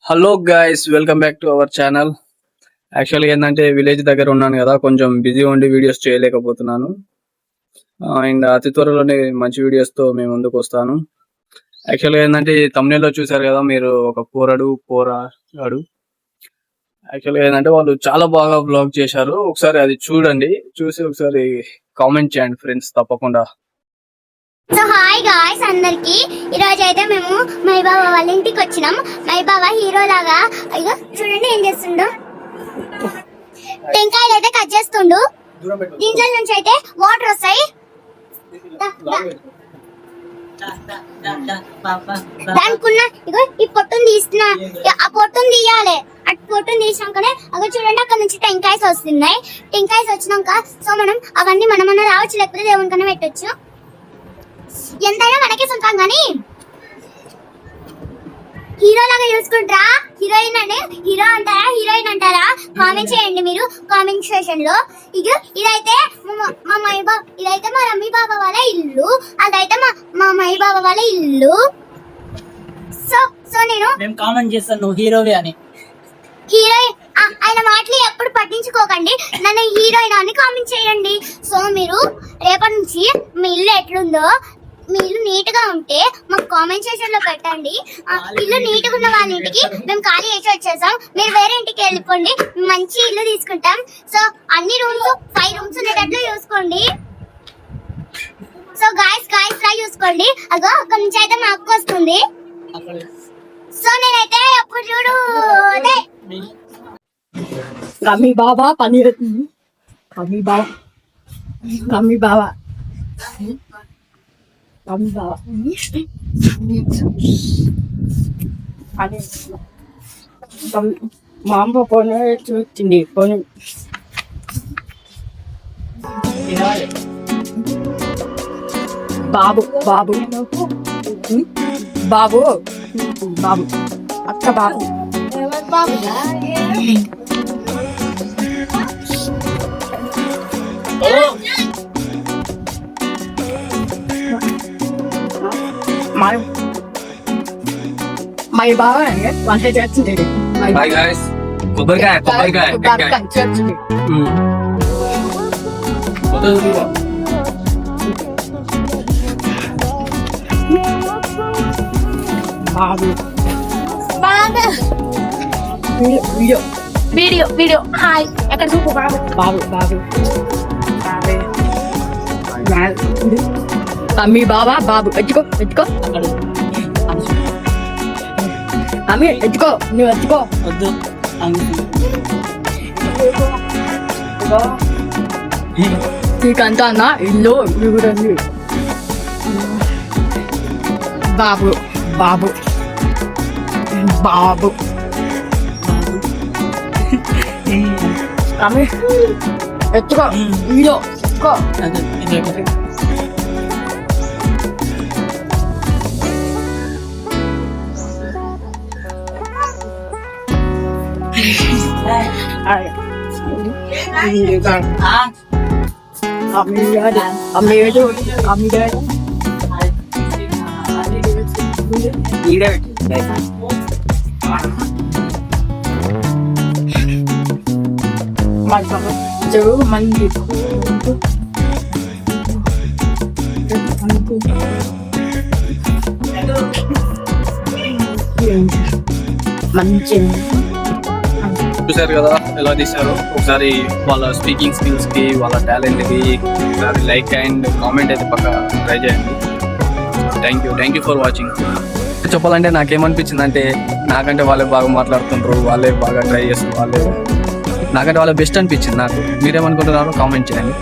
Hello guys, welcome back to our channel. యాక్చువల్గా ఏంటంటే village దగ్గర ఉన్నాను కదా, కొంచెం బిజీ ఉండి వీడియోస్ చేయలేకపోతున్నాను. అండ్ అతి త్వరలోనే మంచి వీడియోస్తో మేము ముందుకు వస్తాను. యాక్చువల్గా ఏంటంటే తమ్నేల్లో చూసారు కదా మీరు, ఒక పోరాడు. యాక్చువల్గా ఏంటంటే వాళ్ళు చాలా బాగా బ్లాగ్ చేశారు. ఒకసారి అది చూడండి, చూసి ఒకసారి కామెంట్ చేయండి ఫ్రెండ్స్ తప్పకుండా. సో హాయ్ గాయ్స్ అందరికి. ఈరోజు అయితే మేము మై బాబా వాళ్ళ ఇంటికి వచ్చినాం. మై బాబా హీరో లాగా అయ్యో చూడండి ఏం చేస్తుండో, టెంకాయలు అయితే కట్ చేస్తుండు. దీంట్లో నుంచి అయితే వాటర్ వస్తాయి. దానికున్న ఇగో ఈ పొట్టును తీస్తున్నా, ఆ పొట్టును తీయాలి. అటు పొట్టును తీసినాకనే అక్కడ చూడండి అక్కడ నుంచి టెంకాయస్ వస్తున్నాయి. టెంకాయస్ వచ్చినాక సో మనం అవన్నీ మనమన్నా రావచ్చు, లేకపోతే దేవునికన్నా పెట్టచ్చు. ఎంతైనా మనకే సొంతం కానీ హీరో లాగా చూసుకుంటారా, హీరోయిన్ అంటే హీరో అంటారా హీరోయిన్ అంటారా కామెంట్ చేయండి మీరు కామెంట్ సెక్షన్ లో. ఇదైతే మా ఇదైతే మా మమ్మీ బాబా వాళ్ళ ఇల్లు, అదైతే మా మమ్మీ బాబా వాళ్ళ ఇల్లు. సో సో నేను కామెంట్ చేస్తాను హీరోవే అని. హీరోయిన్ ఆయన మాటలు ఎప్పుడు పట్టించుకోకండి, నన్ను హీరోయిన్ అని కామెంట్ చేయండి. సో మీరు రేపటి నుంచి మీ ఇల్లు ఎట్లుందో, మీ ఇల్లు నీట్ గా ఉంటే మాకు కామెంట్ సెక్షన్ లో పెట్టండి. ఇల్లు నీట్ గా ఉన్న వాళ్ళ ఇంటికి మేము ఖాళీ చేసి వచ్చేసాం, మీరు వేరే ఇంటికి వెళ్ళిపోండి, మంచి ఇల్లు తీసుకుంటాం. సో అన్ని రూమ్స్ 5 రూమ్స్ ఉండేటట్లు చూసుకోండి. సో గాయస్ లా చూసుకోండి. అగో అక్కడ నుంచి అయితే మా అక్క వస్తుంది. సో నేనైతే అప్పుడు చూడు కమ్మి బాబా పన్నీర్, కమ్మి బాబా కమ్మి బాబా కమ్మి బాబా మా అమ్మ పోనీ చూస్తుంది. పోనీ బాబు బాబు బాబు బాబు అక్క బాబు మై బాబా వంట చేస్తుంది. చేస్తుంది బాబు వీడియో వీడియో వీడియో హాయ్ ఎక్కడ చూపు బాబు బాబు బాబు అమ్మి బాబా బాబు ఎత్తుకో ఎత్తుకో అమ్మి ఎత్తుకో, నువ్వు ఎత్తుకో. వద్దు నీకంతా అన్న ఇల్లు చూడండి. బాబు బాబు బాబు అమ్మి ఎత్తుకో, వీడియో ఎత్తుకో. మంది మంచి చూసారు కదా ఎలా తీశారు. ఒకసారి వాళ్ళ స్పీకింగ్ స్కిల్స్ కి, వాళ్ళ టాలెంట్ కి ఒకసారి లైక్ అండ్ కామెంట్ అయితే పక్క ట్రై చేయండి. Thank you for watching. చెప్పాలంటే నాకేమనిపించింది అంటే, నాకంటే వాళ్ళే బాగా మాట్లాడుతుంటారు, వాళ్ళే బాగా ట్రై చేస్తారు, నాకంటే వాళ్ళే బెస్ట్ అనిపించింది నాకు. మీరేమనుకుంటున్నారో కామెంట్ చేయండి.